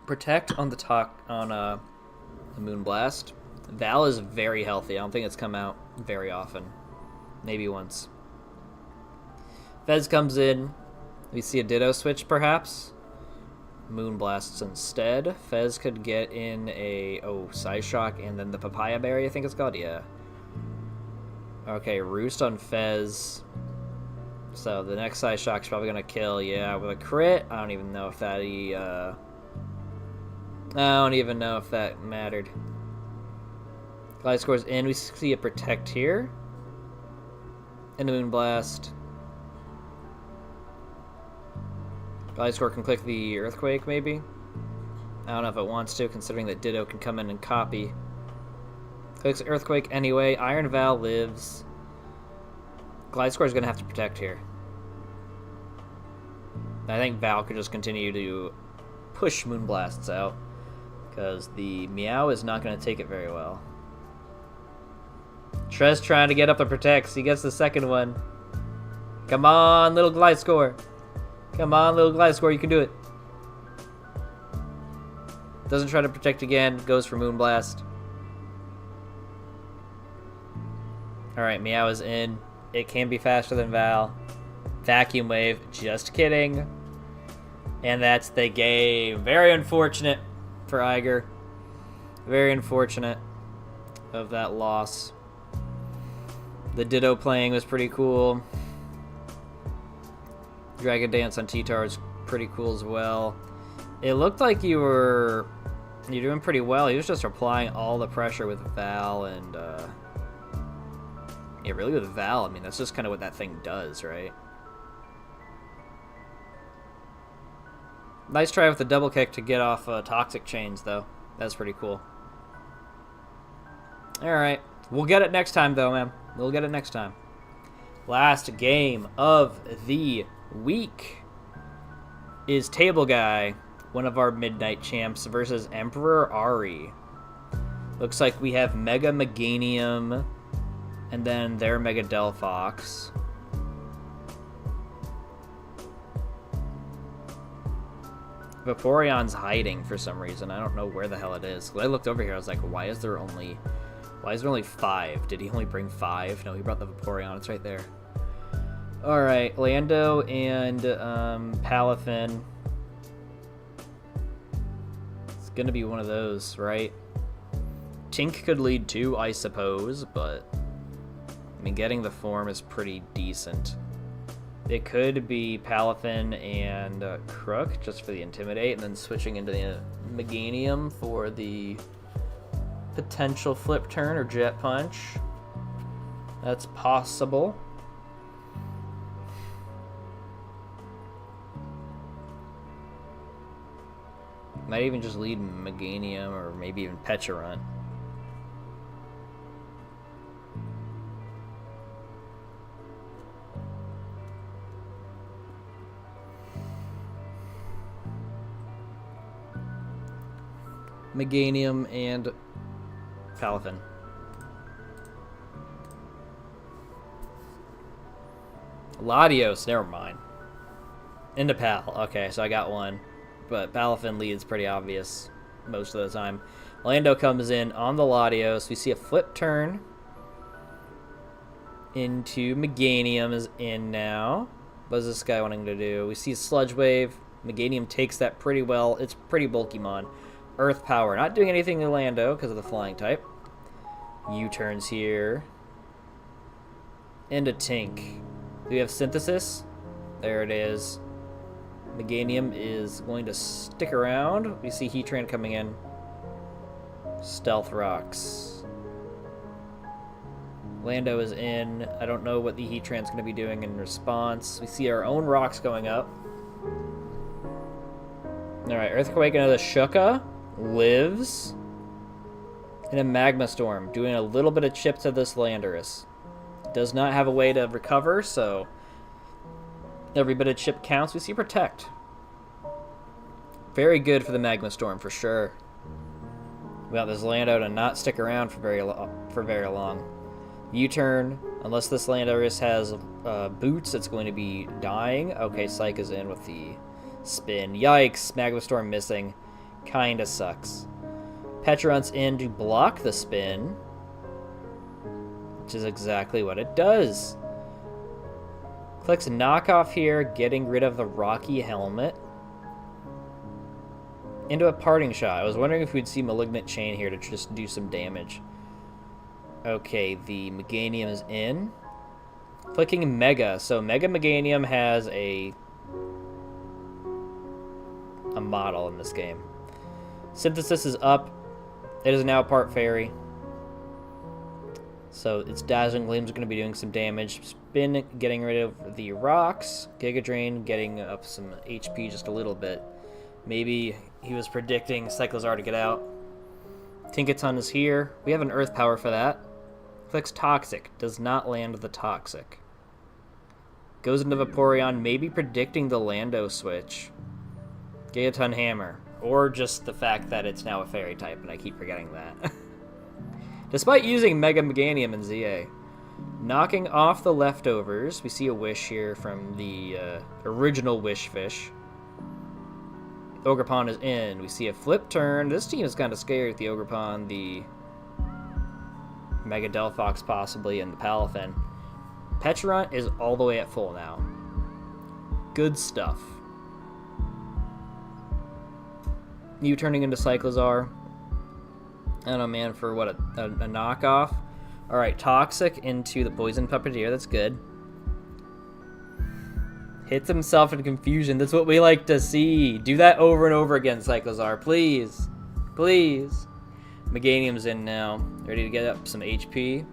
A: Protect on the top on the Moonblast. Val is very healthy. I don't think it's come out very often. Maybe once. Fez comes in. We see a Ditto switch, perhaps. Moonblasts instead. Fez could get in a... Oh, Psyshock and then the Papaya Berry, I think it's called? Yeah. Okay, Roost on Fez. So the next Psyshock's probably going to kill. Yeah, with a crit. I don't even know if that... I don't even know if that mattered. Gliscor's in. We see a Protect here. And a Moonblast. Gliscor can click the Earthquake, maybe? I don't know if it wants to, considering that Ditto can come in and copy. Clicks Earthquake anyway. Iron Val lives. Gliscor's going to have to Protect here. I think Val could just continue to push Moonblasts out, because the Meow is not going to take it very well. Trez trying to get up the Protects. He gets the second one. Come on, little Gliscor. Come on, little Gliscor, you can do it. Doesn't try to Protect again. Goes for Moonblast. Alright, Meow is in. It can be faster than Val. Vacuum Wave. Just kidding. And that's the game. Very unfortunate for Iger. Very unfortunate of that loss. The Ditto playing was pretty cool. Dragon Dance on T-Tar is pretty cool as well. It looked like you're doing pretty well. He was just applying all the pressure with Val and yeah, really with Val. I mean, that's just kind of what that thing does, right? Nice try with the double kick to get off Toxic Chains, though. That's pretty cool. Alright. We'll get it next time, though, man. We'll get it next time. Last game of the week is Table Guy, one of our Midnight Champs, versus Emperor Ari. Looks like we have Mega Meganium and then their Mega Delphox. Vaporeon's hiding for some reason. I don't know where the hell it is. When I looked over here, I was like, why is there only 5? Did he only bring 5? No, he brought the Vaporeon. It's right there. Alright, Lando and Palafin. It's gonna be one of those, right? Tink could lead too, I suppose, but I mean, getting the form is pretty decent. It could be Palafin and Crook, just for the Intimidate, and then switching into the Meganium for the potential Flip Turn or Jet Punch. That's possible. Might even just lead Meganium or maybe even Pecharunt. Meganium and Palafin. Latios, never mind. Into Pal. Okay, so I got one. But Palafin leads pretty obvious most of the time. Lando comes in on the Latios. We see a Flip Turn into Meganium is in now. What is this guy wanting to do? We see Sludge Wave. Meganium takes that pretty well. It's pretty bulky mon. Earth Power. Not doing anything to Lando because of the flying type. U-turns here. Into Tink. Do we have Synthesis? There it is. Meganium is going to stick around. We see Heatran coming in. Stealth Rocks. Lando is in. I don't know what the Heatran's going to be doing in response. We see our own rocks going up. Alright, Earthquake into the Shuka. Lives. And a Magma Storm. Doing a little bit of chip to this Landorus. Does not have a way to recover, so every bit of chip counts. We see Protect. Very good for the Magma Storm, for sure. We want this Lando to not stick around for very long. U-turn. Unless this Landorus has boots, it's going to be dying. Okay, Psych is in with the spin. Yikes, Magma Storm missing. Kinda sucks. Petrunt's in to block the spin, which is exactly what it does. Clicks knockoff here, getting rid of the Rocky helmet. Into a parting shot. I was wondering if we'd see Malignant Chain here to just do some damage. Okay, the Meganium is in. Clicking Mega. So Mega Meganium has a model in this game. Synthesis is up. It is now part Fairy. So its Dazzling Gleam's going to be doing some damage. Spin getting rid of the rocks. Giga Drain getting up some HP just a little bit. Maybe he was predicting Cyclozar to get out. Tinkaton is here. We have an Earth Power for that. Clicks Toxic. Does not land the Toxic. Goes into Vaporeon, maybe predicting the Lando switch. Gigaton Hammer. Or just the fact that it's now a Fairy type, and I keep forgetting that. Despite using Mega Meganium in ZA. Knocking off the leftovers. We see a Wish here from the original Wish Fish. Ogerpon is in. We see a flip turn. This team is kind of scary with the Ogerpon, the Mega Delphox possibly, and the Palafin. Petulant is all the way at full now. Good stuff. You turning into Cyclozar. I don't know, man, for what, a knockoff? Alright, Toxic into the Poison Puppeteer. That's good. Hits himself in confusion. That's what we like to see. Do that over and over again, Cyclozar. Please. Please. Meganium's in now. Ready to get up some HP.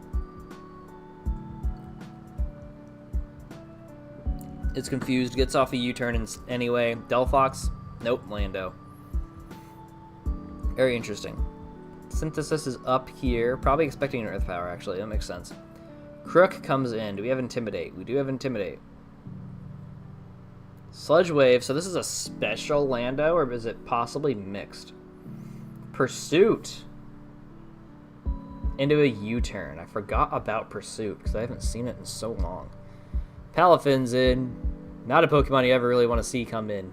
A: It's confused. Gets off a U-turn anyway. Delphox. Nope, Lando. Very interesting. Synthesis is up here. Probably expecting an Earth Power, actually. That makes sense. Crook comes in. Do we have Intimidate? We do have Intimidate. Sludge Wave. So this is a special Lando, or is it possibly mixed? Pursuit. Into a U-turn. I forgot about Pursuit, because I haven't seen it in so long. Palafin's in. Not a Pokemon you ever really want to see come in.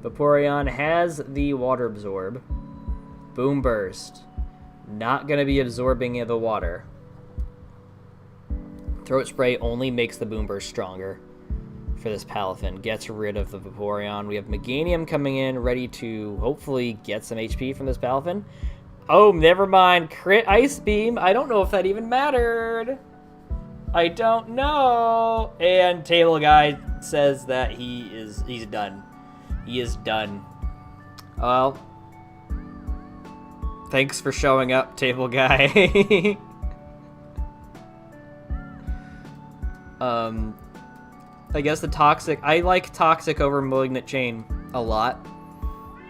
A: Vaporeon has the Water Absorb. Boom Burst. Not going to be absorbing the water. Throat Spray only makes the Boom Burst stronger for this Palafin. Gets rid of the Vaporeon. We have Meganium coming in, ready to hopefully get some HP from this Palafin. Oh, never mind. Crit Ice Beam. I don't know if that even mattered. I don't know. And Table Guy says that he's done. He is done. Well, thanks for showing up, Table Guy. I guess the Toxic... I like Toxic over Malignant Chain a lot.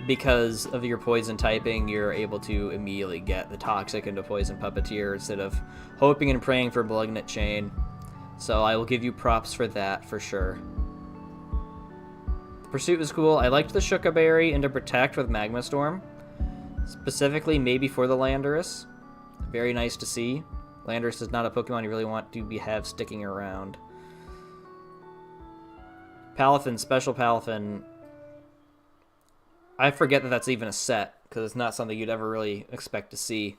A: Because of your Poison typing, you're able to immediately get the Toxic into Poison Puppeteer instead of hoping and praying for Malignant Chain. So I will give you props for that, for sure. Pursuit was cool. I liked the Shuka Berry into Protect with Magma Storm. Specifically, maybe for the Landorus. Very nice to see. Landorus is not a Pokemon you really want to have sticking around. Palafin, Special Palafin. I forget that that's even a set, because it's not something you'd ever really expect to see.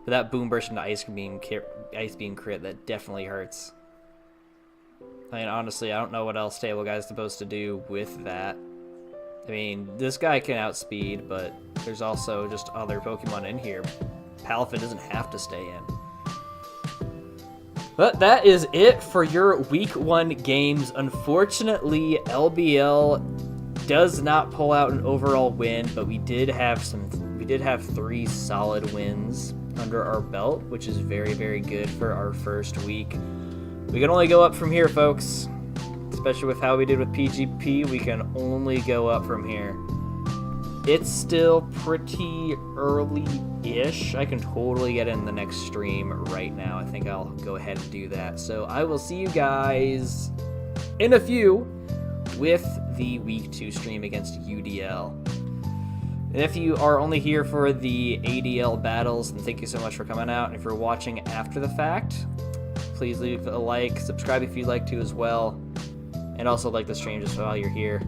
A: But that Boom Burst into Ice Beam crit, that definitely hurts. I mean, honestly, I don't know what else Table Guy's supposed to do with that. I mean, this guy can outspeed, but there's also just other Pokemon in here. Palafin doesn't have to stay in. But that is it for your Week 1 games. Unfortunately, LBL does not pull out an overall win, but we did have 3 solid wins under our belt, which is very, very good for our first week. We can only go up from here, folks. Especially with how we did with PGP, we can only go up from here. It's still pretty early ish. I can totally get in the next stream right now. I think I'll go ahead and do that. So I will see you guys in a few with the Week 2 stream against UDL. And if you are only here for the ADL battles, then thank you so much for coming out. And if you're watching after the fact, please leave a like, subscribe if you'd like to as well, and also like the stream just while you're here.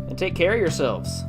A: And take care of yourselves.